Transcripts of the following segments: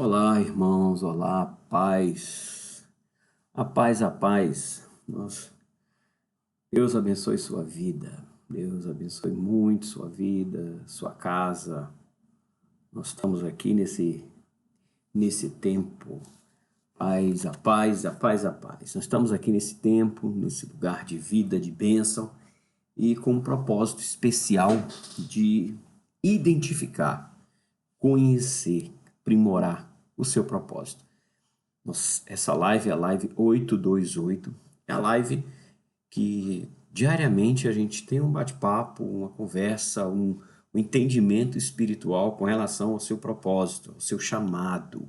Olá, irmãos, olá, paz, a paz, a paz. Deus abençoe sua vida, Deus abençoe muito sua vida, sua casa. Nós estamos aqui nesse tempo, paz, a paz, a paz, a paz. Nós estamos aqui nesse tempo, nesse lugar de vida, de bênção e com um propósito especial de identificar, conhecer, aprimorar o seu propósito. Essa live é a live 828, é a live que diariamente a gente tem um bate-papo, uma conversa, um entendimento espiritual com relação ao seu propósito, ao seu chamado.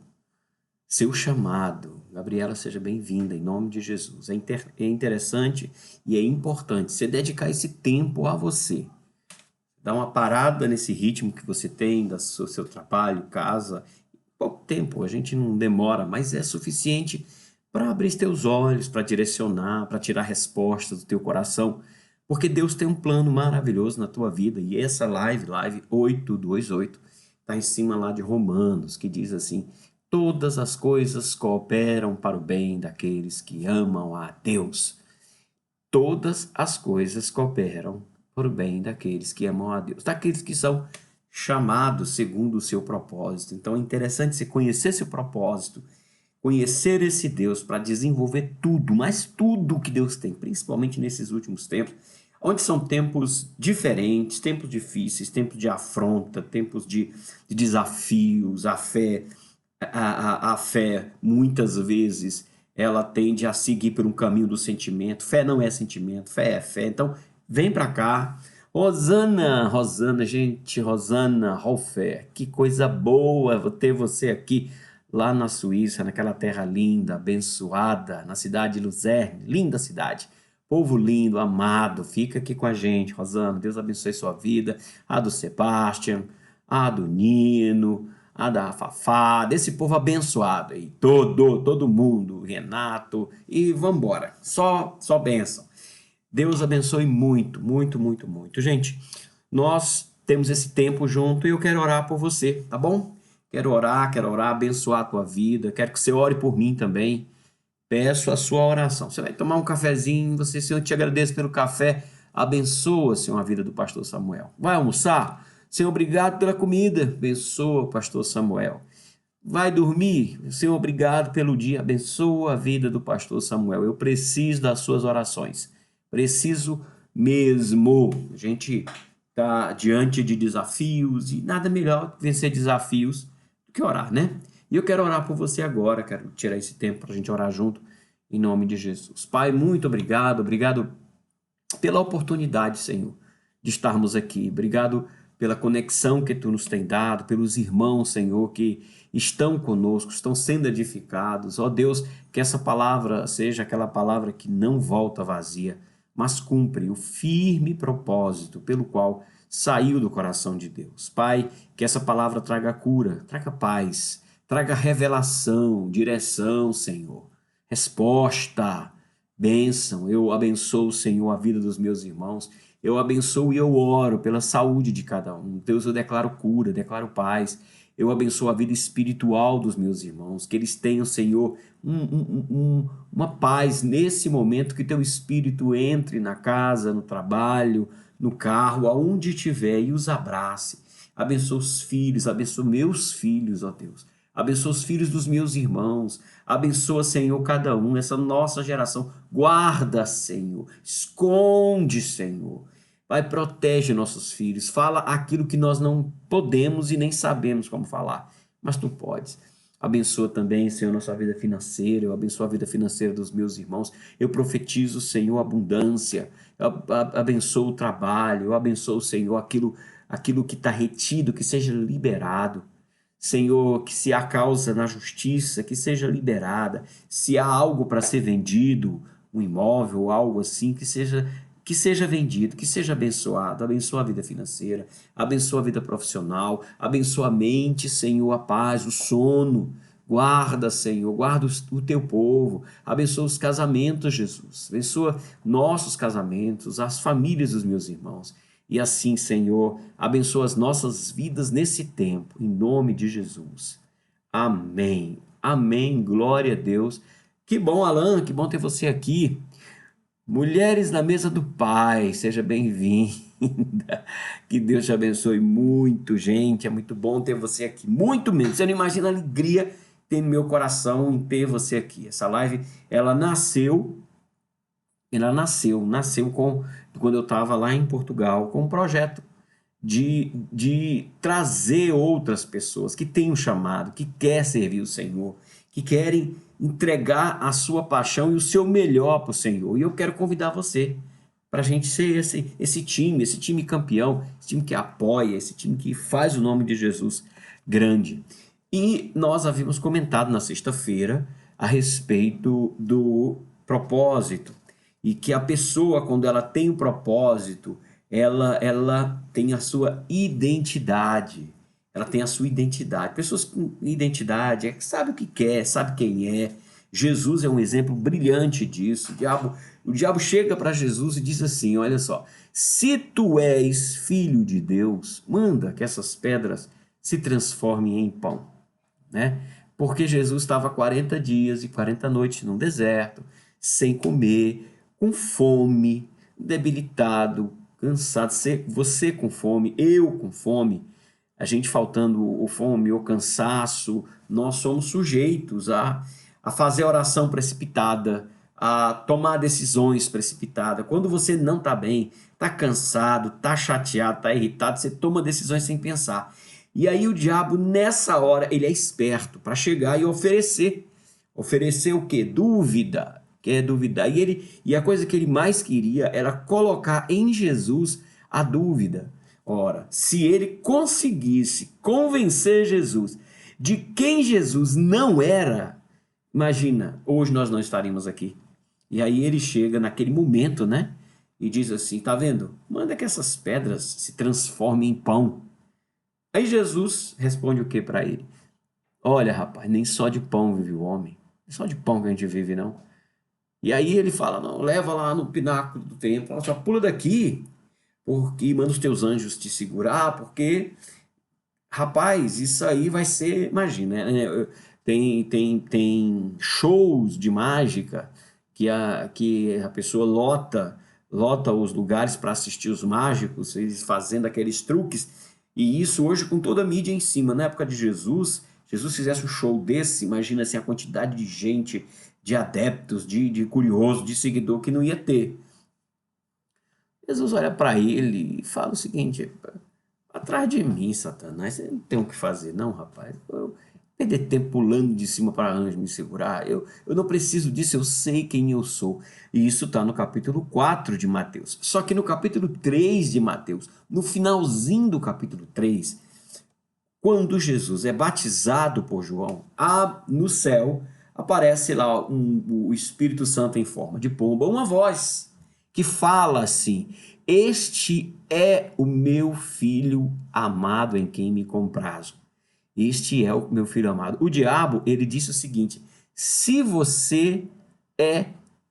Seu chamado. Gabriela, seja bem-vinda, em nome de Jesus. É interessante e é importante você dedicar esse tempo a você. Dar uma parada nesse ritmo que você tem, do seu trabalho, casa. Pouco tempo, a gente não demora, mas é suficiente para abrir teus olhos, para direcionar, para tirar respostas do teu coração, porque Deus tem um plano maravilhoso na tua vida. E essa live 828, está em cima lá de Romanos, que diz assim: todas as coisas cooperam para o bem daqueles que amam a Deus. Todas as coisas cooperam para o bem daqueles que amam a Deus, daqueles que são chamados segundo o seu propósito. Então é interessante você conhecer seu propósito, conhecer esse Deus para desenvolver tudo, mas tudo que Deus tem, principalmente nesses últimos tempos, onde são tempos diferentes, tempos difíceis, tempos de afronta, tempos de desafios. A fé, muitas vezes, ela tende a seguir por um caminho do sentimento. Fé não é sentimento, fé é fé. Então, vem para cá. Rosana, Rosana, gente, Rosana Hofer, que coisa boa ter você aqui lá na Suíça, naquela terra linda, abençoada, na cidade de Luzerne, linda cidade. Povo lindo, amado, fica aqui com a gente, Rosana. Deus abençoe sua vida, a do Sebastian, a do Nino, a da Fafá, desse povo abençoado aí, todo mundo, Renato, e vambora, só bênção. Deus abençoe muito, muito, muito, muito. Gente, nós temos esse tempo junto e eu quero orar por você, tá bom? Quero orar, abençoar a tua vida, quero que você ore por mim também. Peço a sua oração. Você vai tomar um cafezinho, você, Senhor, te agradeço pelo café, abençoa, Senhor, a vida do pastor Samuel. Vai almoçar? Senhor, obrigado pela comida, abençoa o pastor Samuel. Vai dormir? Senhor, obrigado pelo dia, abençoa a vida do pastor Samuel. Eu preciso das suas orações, preciso mesmo. A gente está diante de desafios e nada melhor que vencer desafios do que orar, né? E eu quero orar por você agora, quero tirar esse tempo para a gente orar junto, em nome de Jesus. Pai, muito obrigado, obrigado pela oportunidade, Senhor, de estarmos aqui. Obrigado pela conexão que Tu nos tem dado, pelos irmãos, Senhor, que estão conosco, estão sendo edificados. Ó Deus, que essa palavra seja aquela palavra que não volta vazia, mas cumpre o firme propósito pelo qual saiu do coração de Deus. Pai, que essa palavra traga cura, traga paz, traga revelação, direção, Senhor, resposta, bênção. Eu abençoo, Senhor, a vida dos meus irmãos. Eu abençoo e eu oro pela saúde de cada um. Deus, eu declaro cura, declaro paz. Eu abençoo a vida espiritual dos meus irmãos, que eles tenham, Senhor, uma paz nesse momento, que teu Espírito entre na casa, no trabalho, no carro, aonde estiver, e os abrace. Abençoa os filhos, abençoa meus filhos, ó Deus. Abençoa os filhos dos meus irmãos. Abençoa, Senhor, cada um, essa nossa geração. Guarda, Senhor. Esconde, Senhor. Pai, protege nossos filhos. Fala aquilo que nós não podemos e nem sabemos como falar, mas tu podes. Abençoa também, Senhor, nossa vida financeira. Eu abençoo a vida financeira dos meus irmãos. Eu profetizo, Senhor, abundância. Eu abençoo o trabalho. Eu abençoo, Senhor, aquilo que está retido, que seja liberado. Senhor, que se há causa na justiça, que seja liberada. Se há algo para ser vendido, um imóvel ou algo assim, que seja vendido, que seja abençoado. Abençoa a vida financeira, abençoa a vida profissional, abençoa a mente, Senhor, a paz, o sono. Guarda, Senhor, guarda o teu povo. Abençoa os casamentos, Jesus. Abençoa nossos casamentos, as famílias dos meus irmãos. E assim, Senhor, abençoa as nossas vidas nesse tempo, em nome de Jesus. Amém. Amém. Glória a Deus. Que bom, Alan, que bom ter você aqui. Mulheres na mesa do Pai, seja bem-vinda. Que Deus te abençoe muito, gente. É muito bom ter você aqui. Muito mesmo. Você não imagina a alegria que tem no meu coração em ter você aqui. Essa live, ela nasceu quando eu estava lá em Portugal com um projeto de trazer outras pessoas que têm um chamado, que quer servir o Senhor, que querem entregar a sua paixão e o seu melhor para o Senhor. E eu quero convidar você para a gente ser esse time campeão, esse time que apoia, esse time que faz o nome de Jesus grande. E nós havíamos comentado na sexta-feira a respeito do propósito e que a pessoa, quando ela tem um propósito, ela tem a sua identidade. Ela tem a sua identidade. Pessoas com identidade é que sabe o que quer, sabe quem é. Jesus é um exemplo brilhante disso. O diabo chega para Jesus e diz assim: olha só, se tu és filho de Deus, manda que essas pedras se transformem em pão, né? Porque Jesus estava 40 dias e 40 noites num deserto, sem comer, com fome, debilitado, cansado. Você com fome, eu com fome, a gente faltando o fome, o cansaço, nós somos sujeitos a fazer oração precipitada, a tomar decisões precipitadas. Quando você não está bem, está cansado, está chateado, está irritado, você toma decisões sem pensar. E aí o diabo, nessa hora, ele é esperto para chegar e oferecer. Oferecer o quê? Dúvida. Quer duvidar. E a coisa que ele mais queria era colocar em Jesus a dúvida. Ora, se ele conseguisse convencer Jesus de quem Jesus não era, imagina, hoje nós não estaríamos aqui. E aí ele chega naquele momento, né? E diz assim: tá vendo? Manda que essas pedras se transformem em pão. Aí Jesus responde o que para ele? Olha, rapaz, nem só de pão vive o homem. Nem só de pão que a gente vive, não. E aí ele fala: não, leva lá no pináculo do templo, fala, só pula daqui, porque manda os teus anjos te segurar, porque, rapaz, isso aí vai ser, imagina, né? Tem shows de mágica que a pessoa lota os lugares para assistir os mágicos, eles fazendo aqueles truques, e isso hoje com toda a mídia em cima. Na época de Jesus fizesse um show desse, imagina assim, a quantidade de gente, de adeptos, de curiosos, de seguidor que não ia ter. Jesus olha para ele e fala o seguinte: atrás de mim, Satanás, você não tem o que fazer, não, rapaz. Eu perder tempo pulando de cima para anjo me segurar. Eu não preciso disso, eu sei quem eu sou. E isso está no capítulo 4 de Mateus. Só que no capítulo 3 de Mateus, no finalzinho do capítulo 3, quando Jesus é batizado por João, no céu aparece lá o Espírito Santo em forma de pomba, uma voz que fala assim: este é o meu filho amado em quem me comprazo. Este é o meu filho amado. O diabo, ele disse o seguinte: se você é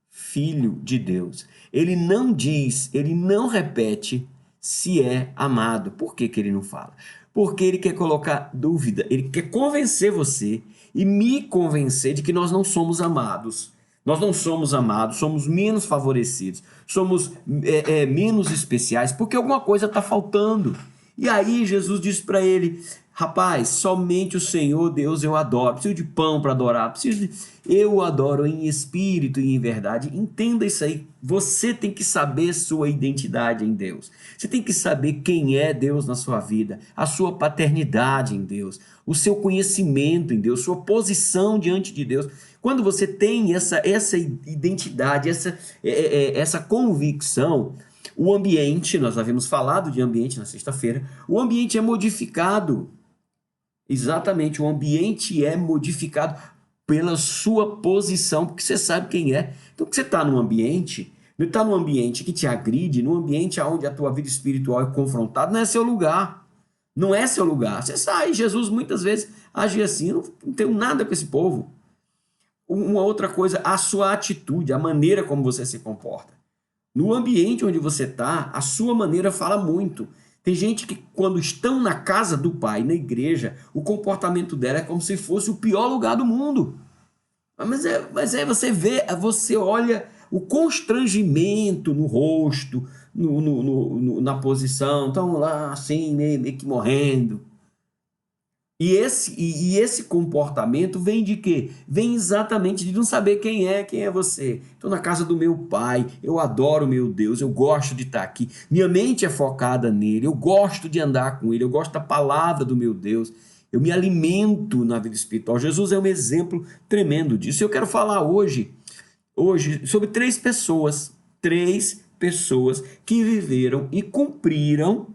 filho de Deus, ele não diz, ele não repete se é amado. Por que que ele não fala? Porque ele quer colocar dúvida, ele quer convencer você e me convencer de que nós não somos amados. Nós não somos amados, somos menos favorecidos, somos menos especiais, porque alguma coisa está faltando. E aí Jesus disse para ele: rapaz, somente o Senhor Deus eu adoro. Preciso de pão para adorar. Eu adoro em espírito e em verdade. Entenda isso aí. Você tem que saber sua identidade em Deus. Você tem que saber quem é Deus na sua vida, a sua paternidade em Deus, o seu conhecimento em Deus, sua posição diante de Deus. Quando você tem essa identidade, essa convicção, o ambiente, nós havíamos falado de ambiente na sexta-feira, o ambiente é modificado. Exatamente, o ambiente é modificado pela sua posição, porque você sabe quem é. Então, que você está num ambiente, não está num ambiente que te agride, num ambiente onde a tua vida espiritual é confrontada, não é seu lugar. Não é seu lugar. Você sai, Jesus muitas vezes age assim: não tenho nada com esse povo. Uma outra coisa, a sua atitude, a maneira como você se comporta. No ambiente onde você está, a sua maneira fala muito. Tem gente que, quando estão na casa do Pai, na igreja, o comportamento dela é como se fosse o pior lugar do mundo. Mas aí você vê, você olha o constrangimento no rosto, na posição, estão lá assim, meio que morrendo. E esse comportamento vem de quê? Vem exatamente de não saber quem é você. Estou na casa do meu pai, eu adoro meu Deus, eu gosto de estar aqui, minha mente é focada nele, eu gosto de andar com ele, eu gosto da palavra do meu Deus, eu me alimento na vida espiritual. Jesus é um exemplo tremendo disso. Eu quero falar hoje sobre três pessoas que viveram e cumpriram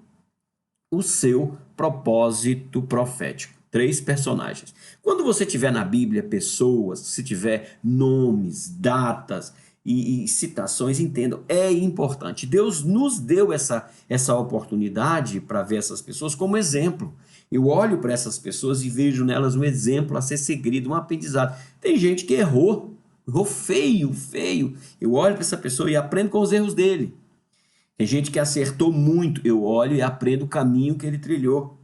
o seu propósito profético. Três personagens. Quando você tiver na Bíblia pessoas, se tiver nomes, datas e citações, entendam, é importante. Deus nos deu essa oportunidade para ver essas pessoas como exemplo. Eu olho para essas pessoas e vejo nelas um exemplo a ser seguido, um aprendizado. Tem gente que errou feio, feio. Eu olho para essa pessoa e aprendo com os erros dele. Tem gente que acertou muito, eu olho e aprendo o caminho que ele trilhou.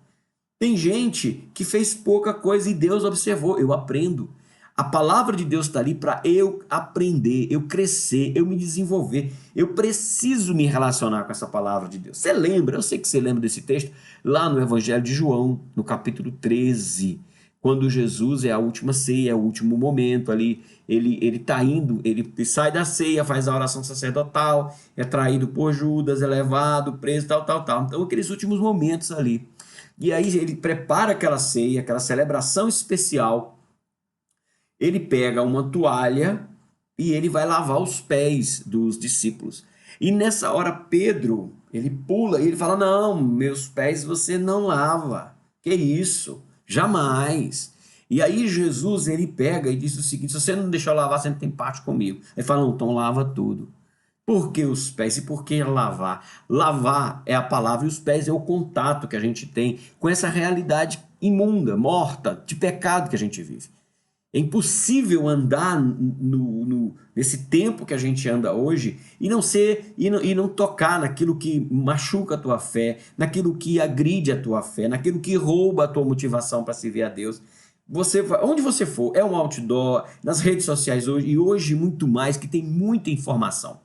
Tem gente que fez pouca coisa e Deus observou, eu aprendo. A palavra de Deus está ali para eu aprender, eu crescer, eu me desenvolver. Eu preciso me relacionar com essa palavra de Deus. Você lembra, eu sei que você lembra desse texto, lá no Evangelho de João, no capítulo 13, quando Jesus é a última ceia, é o último momento ali, ele está indo, ele sai da ceia, faz a oração sacerdotal, é traído por Judas, é levado, preso, tal. Então, aqueles últimos momentos ali. E aí ele prepara aquela ceia, aquela celebração especial, ele pega uma toalha e ele vai lavar os pés dos discípulos. E nessa hora Pedro, ele pula e ele fala, não, meus pés você não lava, que isso, jamais. E aí Jesus, ele pega e diz o seguinte, se você não deixar eu lavar, você não tem parte comigo. Ele fala, não, então lava tudo. Por que os pés e por que lavar? Lavar é a palavra e os pés é o contato que a gente tem com essa realidade imunda, morta, de pecado que a gente vive. É impossível andar nesse tempo que a gente anda hoje e não tocar naquilo que machuca a tua fé, naquilo que agride a tua fé, naquilo que rouba a tua motivação para servir a Deus. Onde você for, é um outdoor, nas redes sociais hoje, e hoje muito mais, que tem muita informação.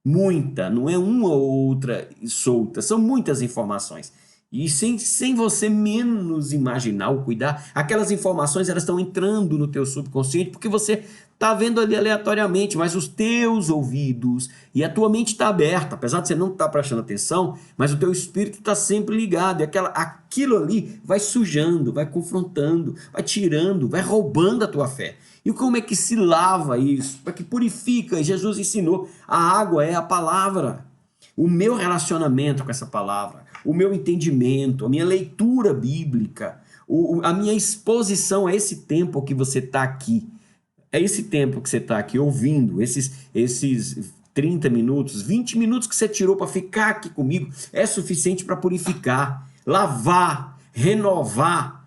Muita, não é uma ou outra solta, são muitas informações. E sem você menos imaginar ou cuidar, aquelas informações elas estão entrando no teu subconsciente porque você está vendo ali aleatoriamente, mas os teus ouvidos e a tua mente está aberta, apesar de você não estar prestando atenção, mas o teu espírito está sempre ligado, e aquilo ali vai sujando, vai confrontando, vai tirando, vai roubando a tua fé. E como é que se lava isso? Para que purifica? Jesus ensinou, a água é a palavra. O meu relacionamento com essa palavra, o meu entendimento, a minha leitura bíblica, a minha exposição a esse tempo que você está aqui, é esse tempo que você está aqui ouvindo, esses 30 minutos, 20 minutos que você tirou para ficar aqui comigo, é suficiente para purificar, lavar, renovar,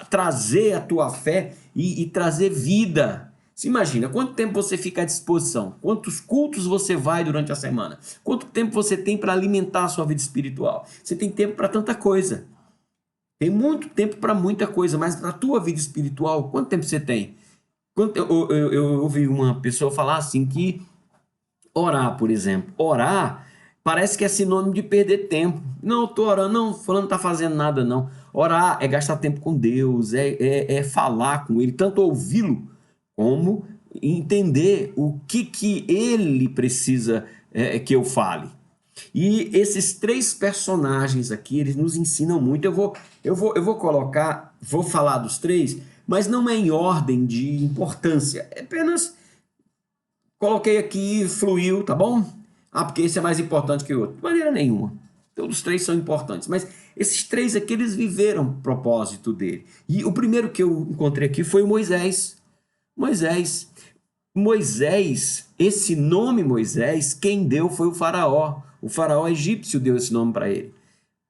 trazer a tua fé e trazer vida. Se imagina, quanto tempo você fica à disposição? Quantos cultos você vai durante a semana? Quanto tempo você tem para alimentar a sua vida espiritual? Você tem tempo para tanta coisa. Tem muito tempo para muita coisa, mas para a tua vida espiritual, quanto tempo você tem? Eu ouvi uma pessoa falar assim que orar, por exemplo, orar parece que é sinônimo de perder tempo. Não, estou orando, não, fulano não está fazendo nada, não. Orar é gastar tempo com Deus, é falar com Ele, tanto ouvi-lo, como entender o que ele precisa que eu fale. E esses três personagens aqui, eles nos ensinam muito. Eu vou colocar, vou falar dos três, mas não é em ordem de importância. É apenas coloquei aqui, fluiu, tá bom? Ah, porque esse é mais importante que o outro. De maneira nenhuma. Todos os três são importantes, mas esses três aqui, eles viveram o propósito dele. E o primeiro que eu encontrei aqui foi o Moisés. Moisés, esse nome Moisés, quem deu foi o faraó. O faraó egípcio deu esse nome para ele.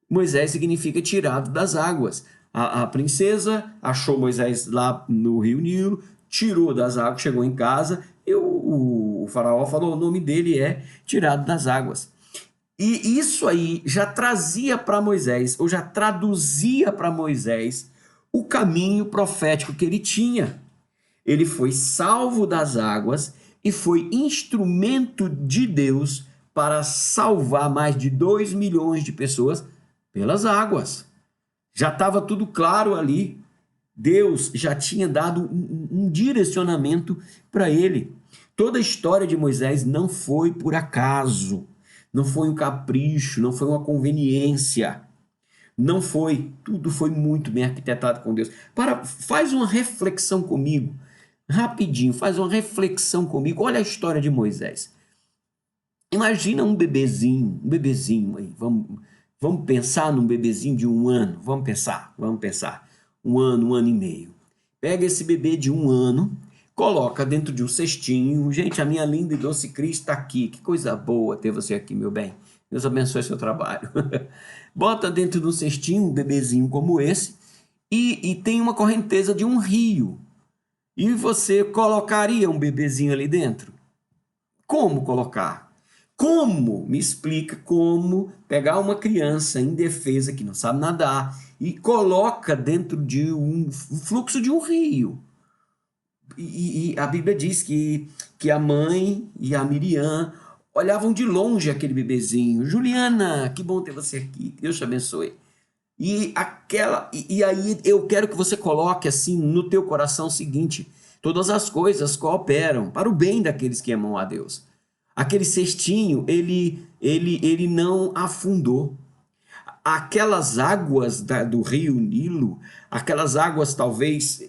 Moisés significa tirado das águas. A princesa achou Moisés lá no rio Nilo, tirou das águas, chegou em casa e o faraó falou, o nome dele é tirado das águas. E isso aí já trazia para Moisés, ou já traduzia para Moisés, o caminho profético que ele tinha. Ele foi salvo das águas e foi instrumento de Deus para salvar mais de 2 milhões de pessoas pelas águas. Já estava tudo claro ali. Deus já tinha dado um direcionamento para ele. Toda a história de Moisés não foi por acaso, não foi um capricho, não foi uma conveniência. Não foi, tudo foi muito bem arquitetado com Deus. Faz uma reflexão comigo, rapidinho, faz uma reflexão comigo. Olha a história de Moisés. Imagina um bebezinho aí. Vamos pensar num bebezinho de 1 ano. Vamos pensar. 1 ano e meio. Pega esse bebê de 1 ano, coloca dentro de um cestinho. Gente, a minha linda e doce Cris está aqui. Que coisa boa ter você aqui, meu bem. Deus abençoe seu trabalho. Bota dentro de um cestinho um bebezinho como esse e tem uma correnteza de um rio. E você colocaria um bebezinho ali dentro? Como colocar? Como? Me explica como pegar uma criança indefesa que não sabe nadar e coloca dentro de um fluxo de um rio. E a Bíblia diz que a mãe e a Miriam olhavam de longe aquele bebezinho. Juliana, que bom ter você aqui, Deus te abençoe. E aí eu quero que você coloque assim no teu coração o seguinte: todas as coisas cooperam para o bem daqueles que amam a Deus. Aquele cestinho, ele não afundou. Aquelas águas do rio Nilo, aquelas águas talvez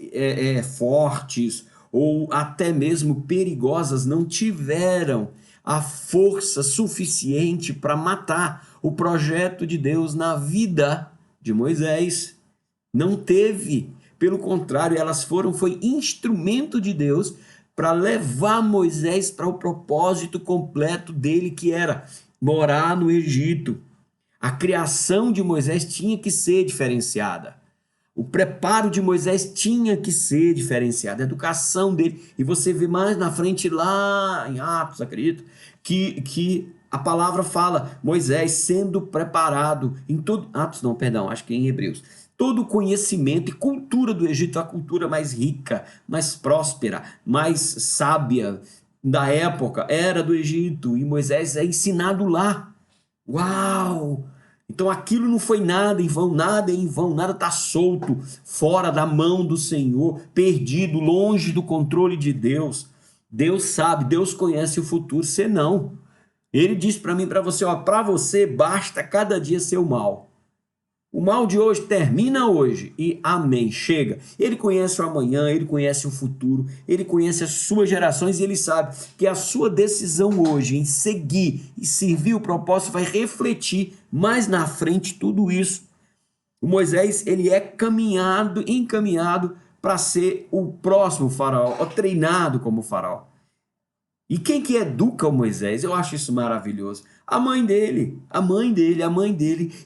fortes ou até mesmo perigosas, não tiveram a força suficiente para matar o projeto de Deus na vida de Moisés. Não teve. Pelo contrário, foi instrumento de Deus para levar Moisés para o propósito completo dele, que era morar no Egito. A criação de Moisés tinha que ser diferenciada. O preparo de Moisés tinha que ser diferenciado, a educação dele. E você vê mais na frente, lá em Atos, acredito, que a palavra fala, Moisés sendo preparado em todo... Atos não, perdão, acho que em Hebreus. Todo o conhecimento e cultura do Egito, a cultura mais rica, mais próspera, mais sábia da época, era do Egito. E Moisés é ensinado lá. Uau! Então aquilo não foi nada em vão, nada está solto, fora da mão do Senhor, perdido, longe do controle de Deus. Deus sabe, Deus conhece o futuro, você não. Ele diz para mim, para você, para você basta cada dia ser o mal. O mal de hoje termina hoje e amém, chega. Ele conhece o amanhã, ele conhece o futuro, ele conhece as suas gerações e ele sabe que a sua decisão hoje em seguir e servir o propósito vai refletir mais na frente tudo isso. O Moisés, ele é encaminhado para ser o próximo faraó, treinado como faraó. E quem que educa o Moisés? Eu acho isso maravilhoso. A mãe dele,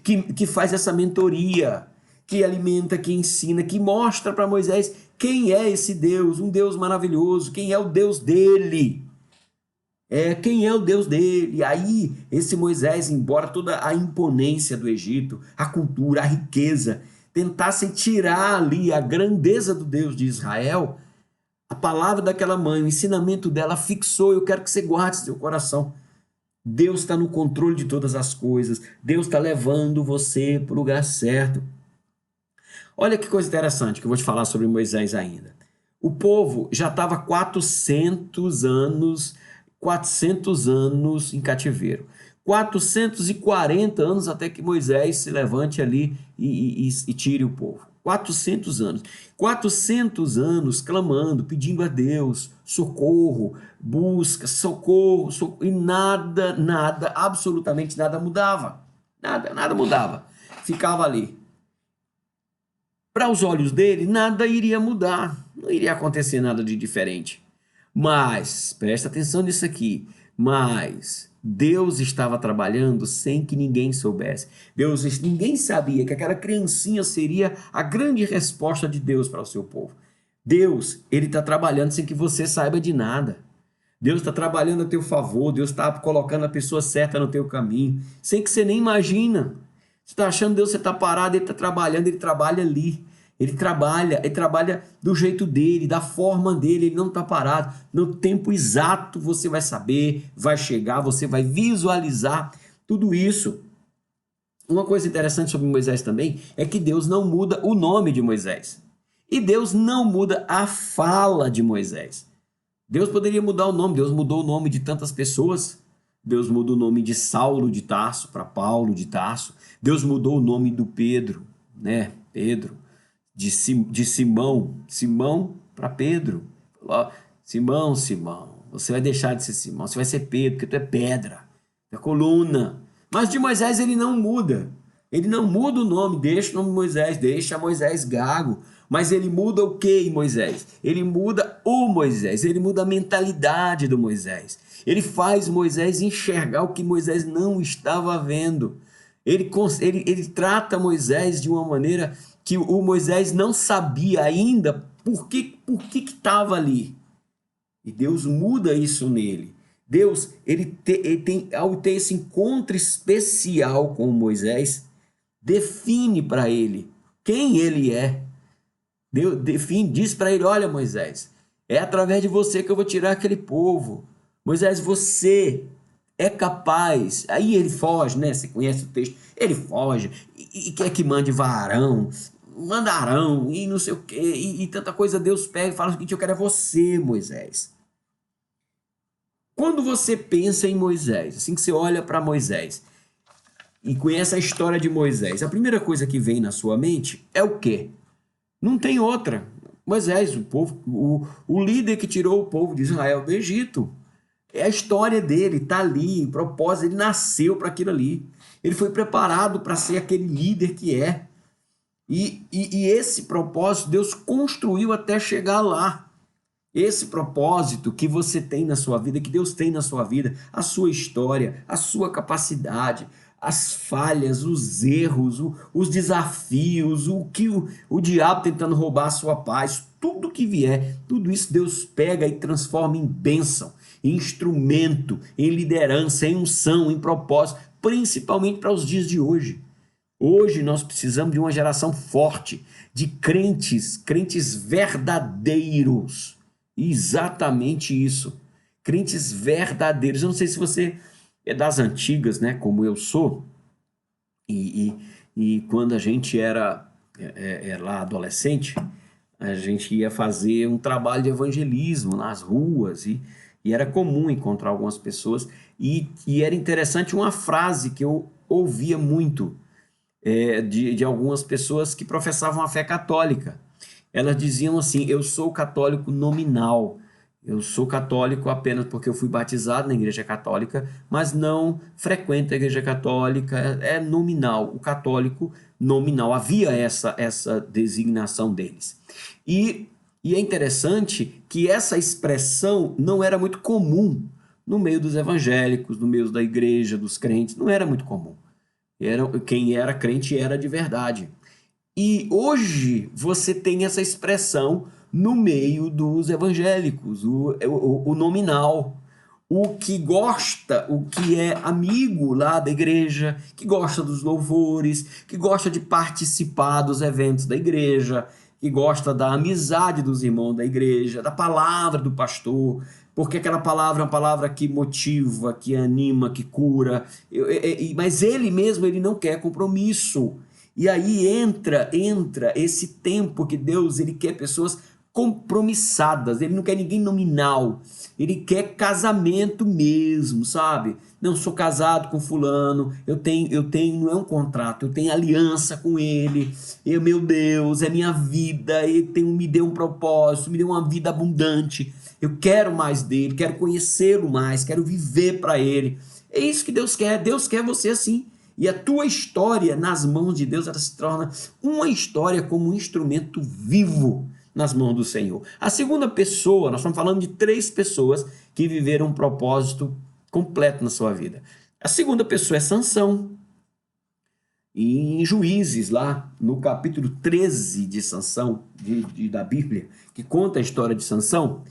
que faz essa mentoria, que alimenta, que ensina, que mostra para Moisés quem é esse Deus, um Deus maravilhoso, quem é o Deus dele. Quem é o Deus dele? E aí, esse Moisés, embora toda a imponência do Egito, a cultura, a riqueza, tentassem tirar ali a grandeza do Deus de Israel, a palavra daquela mãe, o ensinamento dela fixou. Eu quero que você guarde seu coração. Deus está no controle de todas as coisas. Deus está levando você para o lugar certo. Olha que coisa interessante que eu vou te falar sobre Moisés ainda. O povo já estava 400 anos em cativeiro. 440 anos até que Moisés se levante ali e tire o povo. 400 anos. 400 anos clamando, pedindo a Deus socorro, busca, socorro, e nada, absolutamente nada mudava. Nada mudava. Ficava ali. Para os olhos dele, nada iria mudar. Não iria acontecer nada de diferente. Mas, presta atenção nisso aqui, Deus estava trabalhando sem que ninguém soubesse. Ninguém sabia que aquela criancinha seria a grande resposta de Deus para o seu povo. Deus, ele está trabalhando sem que você saiba de nada. Deus está trabalhando a teu favor, Deus está colocando a pessoa certa no teu caminho, sem que você nem imagina. Você está achando Deus, você está parado, Ele está trabalhando, Ele trabalha ali. Ele trabalha do jeito dele, da forma dele, ele não está parado. No tempo exato você vai saber, vai chegar, você vai visualizar tudo isso. Uma coisa interessante sobre Moisés também é que Deus não muda o nome de Moisés. E Deus não muda a fala de Moisés. Deus poderia mudar o nome, Deus mudou o nome de tantas pessoas. Deus mudou o nome de Saulo de Tarso para Paulo de Tarso. Deus mudou o nome do Pedro, né? Pedro. De Simão para Pedro. Falou, Simão, você vai deixar de ser Simão, você vai ser Pedro, porque tu é pedra, tu é coluna. Mas de Moisés ele não muda. Ele não muda o nome, deixa o nome de Moisés, deixa Moisés gago. Mas ele muda o que em Moisés? Ele muda o Moisés, ele muda a mentalidade do Moisés. Ele faz Moisés enxergar o que Moisés não estava vendo. Ele trata Moisés de uma maneira que o Moisés não sabia ainda por que estava ali. E Deus muda isso nele. Deus, ao ter esse encontro especial com Moisés, define para ele quem ele é. Deus diz para ele, olha Moisés, é através de você que eu vou tirar aquele povo. Moisés, você é capaz. Aí ele foge, né? Você conhece o texto. Ele foge e quer que mande varão, mandarão e não sei o que, e tanta coisa. Deus pega e fala o seguinte, eu quero é você, Moisés. Quando você pensa em Moisés, assim que você olha para Moisés e conhece a história de Moisés, a primeira coisa que vem na sua mente é o quê? Não tem outra. Moisés, o líder que tirou o povo de Israel do Egito. É a história dele, está ali, propósito, ele nasceu para aquilo ali. Ele foi preparado para ser aquele líder que é. E esse propósito Deus construiu até chegar lá. Esse propósito que você tem na sua vida, que Deus tem na sua vida, a sua história, a sua capacidade, as falhas, os erros, os desafios, o diabo tentando roubar a sua paz, tudo que vier, tudo isso Deus pega e transforma em bênção, em instrumento, em liderança, em unção, em propósito, principalmente para os dias de hoje. Hoje nós precisamos de uma geração forte, de crentes verdadeiros. Exatamente isso. Crentes verdadeiros. Eu não sei se você é das antigas, né? Como eu sou. E quando a gente era lá adolescente, a gente ia fazer um trabalho de evangelismo nas ruas e era comum encontrar algumas pessoas. E era interessante uma frase que eu ouvia muito de algumas pessoas que professavam a fé católica. Elas diziam assim, eu sou católico nominal, eu sou católico apenas porque eu fui batizado na igreja católica, mas não frequento a igreja católica, é nominal, o católico nominal, havia essa designação deles. E é interessante que essa expressão não era muito comum no meio dos evangélicos, no meio da igreja, dos crentes, não era muito comum. Quem era crente era de verdade. E hoje você tem essa expressão no meio dos evangélicos, o nominal, o que gosta, o que é amigo lá da igreja, que gosta dos louvores, que gosta de participar dos eventos da igreja, que gosta da amizade dos irmãos da igreja, da palavra do pastor, porque aquela palavra é uma palavra que motiva, que anima, que cura, mas ele mesmo ele não quer compromisso. E aí entra esse tempo que Deus ele quer pessoas compromissadas, ele não quer ninguém nominal, ele quer casamento mesmo, sabe? Não sou casado com fulano, eu tenho, não é um contrato, eu tenho aliança com ele, meu Deus, é minha vida, ele me deu um propósito, me deu uma vida abundante, eu quero mais dele, quero conhecê-lo mais, quero viver para ele. É isso que Deus quer você assim. E a tua história nas mãos de Deus, ela se torna uma história como um instrumento vivo nas mãos do Senhor. A segunda pessoa, nós estamos falando de 3 pessoas que viveram um propósito completo na sua vida. A segunda pessoa é Sansão. E em Juízes, lá no capítulo 13 de Sansão, da Bíblia, que conta a história de Sansão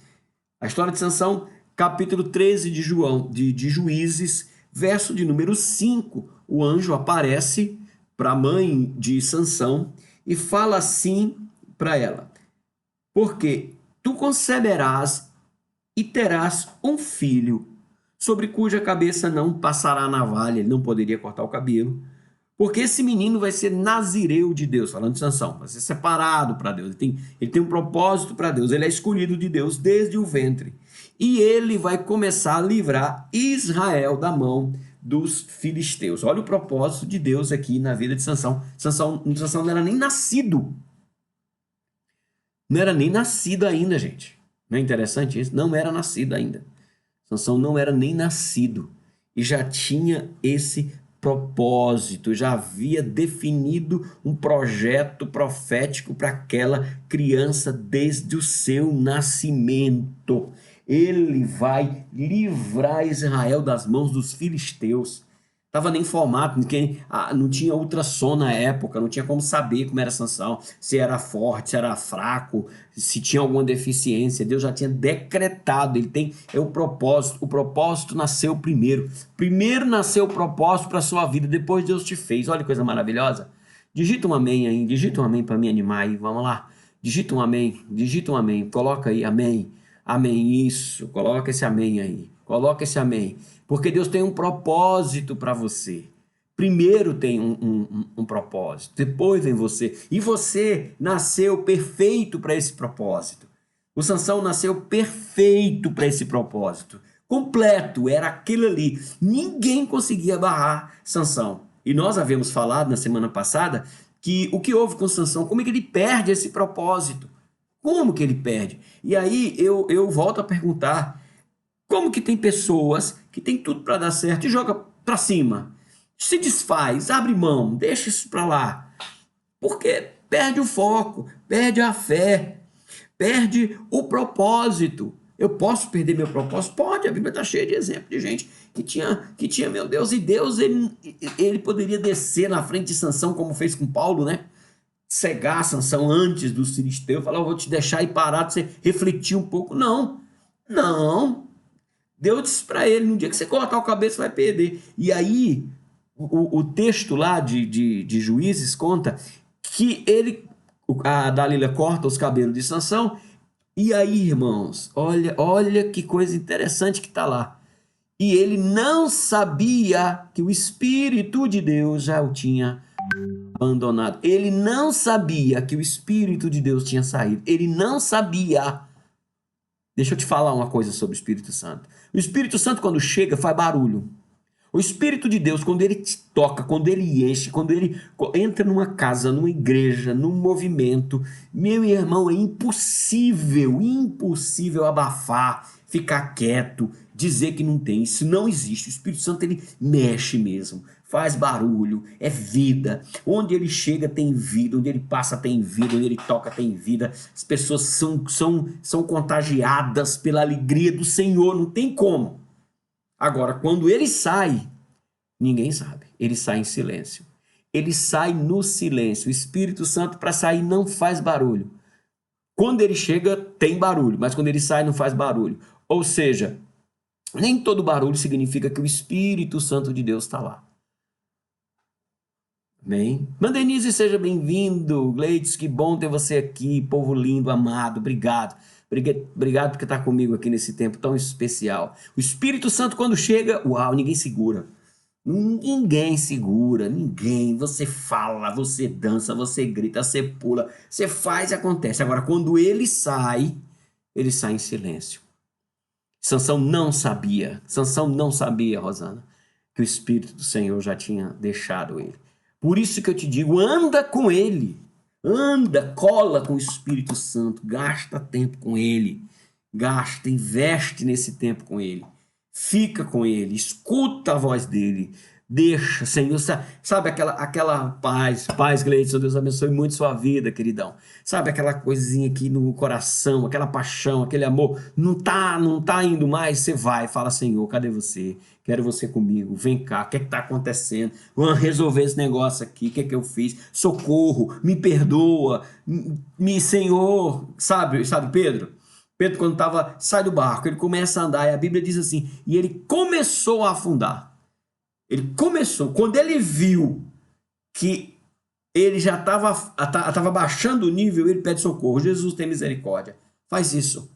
capítulo 13 de João, de Juízes, verso de número 5, o anjo aparece para a mãe de Sansão e fala assim para ela: porque tu conceberás e terás um filho, sobre cuja cabeça não passará a navalha, ele não poderia cortar o cabelo, porque esse menino vai ser nazireu de Deus, falando de Sansão, vai ser separado para Deus, ele tem um propósito para Deus, ele é escolhido de Deus desde o ventre, e ele vai começar a livrar Israel da mão dos filisteus. Olha o propósito de Deus aqui na vida de Sansão. Sansão não era nem nascido. Não era nem nascido ainda, gente. Não é interessante isso? Não era nascido ainda. Sansão não era nem nascido e já tinha esse propósito, já havia definido um projeto profético para aquela criança desde o seu nascimento. Ele vai livrar Israel das mãos dos filisteus. Estava nem formato, não tinha ultrassom na época, não tinha como saber como era Sansão, se era forte, se era fraco, se tinha alguma deficiência. Deus já tinha decretado, o propósito nasceu primeiro. Primeiro nasceu o propósito para a sua vida, depois Deus te fez. Olha que coisa maravilhosa. Digita um amém aí, digita um amém para me animar aí, vamos lá. Digita um amém, coloca aí, amém, amém, isso, coloca esse amém aí, coloca esse amém. Porque Deus tem um propósito para você. Primeiro tem um propósito, depois vem você. E você nasceu perfeito para esse propósito. O Sansão nasceu perfeito para esse propósito. Completo, era aquilo ali. Ninguém conseguia barrar Sansão. E nós havíamos falado na semana passada que o que houve com Sansão, como é que ele perde esse propósito? Como que ele perde? E aí eu volto a perguntar, como que tem pessoas que tem tudo para dar certo e joga para cima, se desfaz, abre mão, deixa isso para lá, porque perde o foco, perde a fé, perde o propósito. Eu posso perder meu propósito? Pode, a Bíblia está cheia de exemplos de gente que tinha, meu Deus, e Deus, ele poderia descer na frente de Sansão, como fez com Paulo, né? Cegar Sansão antes dos filisteus, falar, eu vou te deixar aí parado, você refletir um pouco. Não, Deus disse para ele, no dia que você cortar o cabelo, você vai perder. E aí, o texto lá de Juízes conta que a Dalila corta os cabelos de Sansão, e aí, irmãos, olha que coisa interessante que está lá. E ele não sabia que o Espírito de Deus já o tinha abandonado. Ele não sabia que o Espírito de Deus tinha saído. Ele não sabia. Deixa eu te falar uma coisa sobre o Espírito Santo. O Espírito Santo, quando chega, faz barulho. O Espírito de Deus, quando ele te toca, quando ele enche, quando ele entra numa casa, numa igreja, num movimento, meu irmão, é impossível abafar, ficar quieto, dizer que não tem. Isso não existe. O Espírito Santo, ele mexe mesmo, faz barulho, é vida. Onde ele chega tem vida, onde ele passa tem vida, onde ele toca tem vida. As pessoas são contagiadas pela alegria do Senhor, não tem como. Agora, quando ele sai, ninguém sabe. Ele sai em silêncio. Ele sai no silêncio. O Espírito Santo, para sair, não faz barulho. Quando ele chega, tem barulho, mas quando ele sai, não faz barulho. Ou seja, nem todo barulho significa que o Espírito Santo de Deus está lá. Amém? Mandenise, seja bem-vindo. Gleides, que bom ter você aqui. Povo lindo, amado. Obrigado. Obrigado porque está comigo aqui nesse tempo tão especial. O Espírito Santo, quando chega, uau, ninguém segura. Ninguém segura, ninguém. Você fala, você dança, você grita, você pula, você faz e acontece. Agora, quando ele sai em silêncio. Sansão não sabia, Rosana, que o Espírito do Senhor já tinha deixado ele. Por isso que eu te digo, anda com ele. Anda, cola com o Espírito Santo, gasta tempo com ele, investe nesse tempo com ele, fica com ele, escuta a voz dele, deixa, Senhor, sabe aquela paz, Gleison, Deus abençoe muito sua vida, queridão, sabe aquela coisinha aqui no coração, aquela paixão, aquele amor, não tá indo mais, você vai, fala, Senhor, cadê você? Quero você comigo, vem cá, o que está acontecendo? Vamos resolver esse negócio aqui, o que eu fiz? Socorro, me perdoa, Senhor, sabe Pedro? Pedro, quando sai do barco, ele começa a andar, e a Bíblia diz assim, e ele começou a afundar. Ele começou, quando ele viu que ele já estava baixando o nível, ele pede socorro. Jesus, tem misericórdia. Faz isso.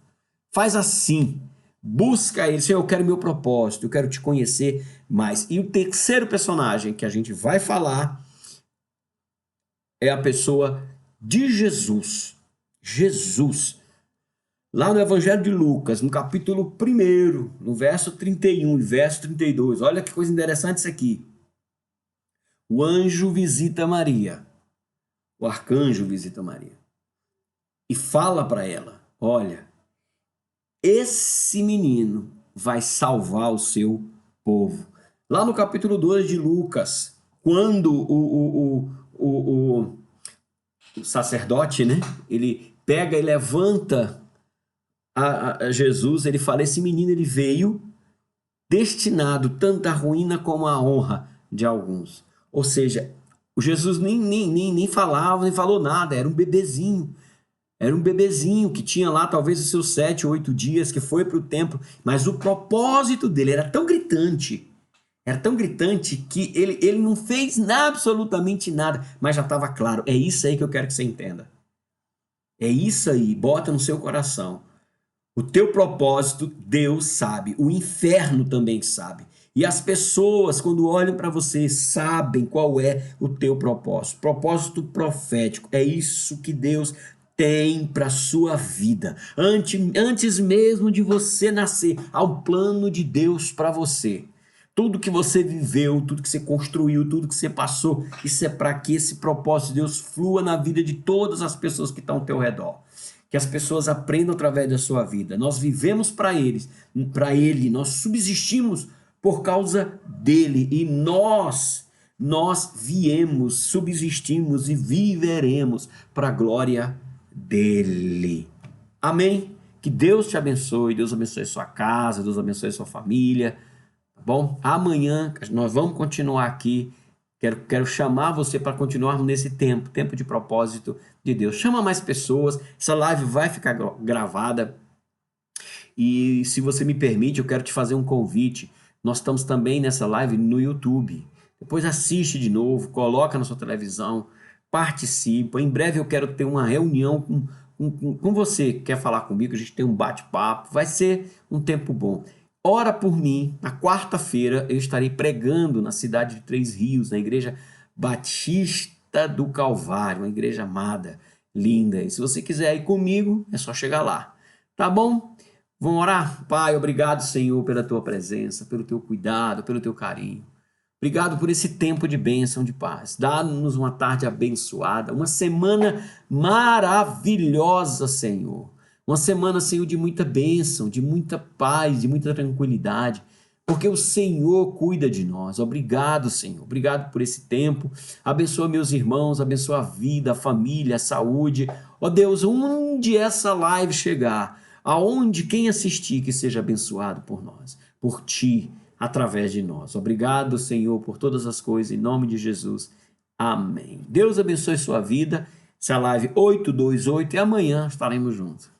Faz assim. Busca ele. Senhor, eu quero meu propósito, eu quero te conhecer mais. E o terceiro personagem que a gente vai falar é a pessoa de Jesus. Jesus. Lá no Evangelho de Lucas, no capítulo 1, no verso 31 e verso 32. Olha que coisa interessante isso aqui. O anjo visita Maria. O arcanjo visita Maria. E fala para ela, olha, esse menino vai salvar o seu povo. Lá no capítulo 2 de Lucas, quando o sacerdote, né, ele pega e levanta a Jesus, ele fala, esse menino ele veio destinado tanto à ruína como à honra de alguns. Ou seja, o Jesus nem falava, nem falou nada, era um bebezinho. Era um bebezinho que tinha lá talvez os seus 7 ou 8 dias, que foi para o templo, mas o propósito dele era tão gritante que ele não fez absolutamente nada, mas já estava claro. É isso aí que eu quero que você entenda. É isso aí, bota no seu coração. O teu propósito, Deus sabe, o inferno também sabe. E as pessoas, quando olham para você, sabem qual é o teu propósito. Propósito profético. É isso que Deus tem para a sua vida. Antes mesmo de você nascer, há um plano de Deus para você. Tudo que você viveu, tudo que você construiu, tudo que você passou, isso é para que esse propósito de Deus flua na vida de todas as pessoas que estão ao teu redor. Que as pessoas aprendam através da sua vida. Nós vivemos para Ele, nós subsistimos por causa dele e nós viemos, subsistimos e viveremos para a glória dele. Amém? Que Deus te abençoe, Deus abençoe sua casa, Deus abençoe sua família, tá bom? Amanhã nós vamos continuar aqui. Quero chamar você para continuarmos nesse tempo de propósito de Deus. Chama mais pessoas, essa live vai ficar gravada. E se você me permite, eu quero te fazer um convite. Nós estamos também nessa live no YouTube. Depois assiste de novo, coloca na sua televisão, participa. Em breve eu quero ter uma reunião com você que quer falar comigo, a gente tem um bate-papo, vai ser um tempo bom. Ora por mim, na quarta-feira eu estarei pregando na cidade de Três Rios, na Igreja Batista do Calvário, uma igreja amada, linda. E se você quiser ir comigo, é só chegar lá. Tá bom? Vamos orar? Pai, obrigado, Senhor, pela tua presença, pelo teu cuidado, pelo teu carinho. Obrigado por esse tempo de bênção, de paz. Dá-nos uma tarde abençoada, uma semana maravilhosa, Senhor. Uma semana, Senhor, de muita bênção, de muita paz, de muita tranquilidade, porque o Senhor cuida de nós. Obrigado, Senhor. Obrigado por esse tempo. Abençoa meus irmãos, abençoa a vida, a família, a saúde. Ó Deus, onde essa live chegar, aonde quem assistir que seja abençoado por nós, por Ti, através de nós. Obrigado, Senhor, por todas as coisas, em nome de Jesus. Amém. Deus abençoe sua vida. Essa é a live 828 e amanhã estaremos juntos.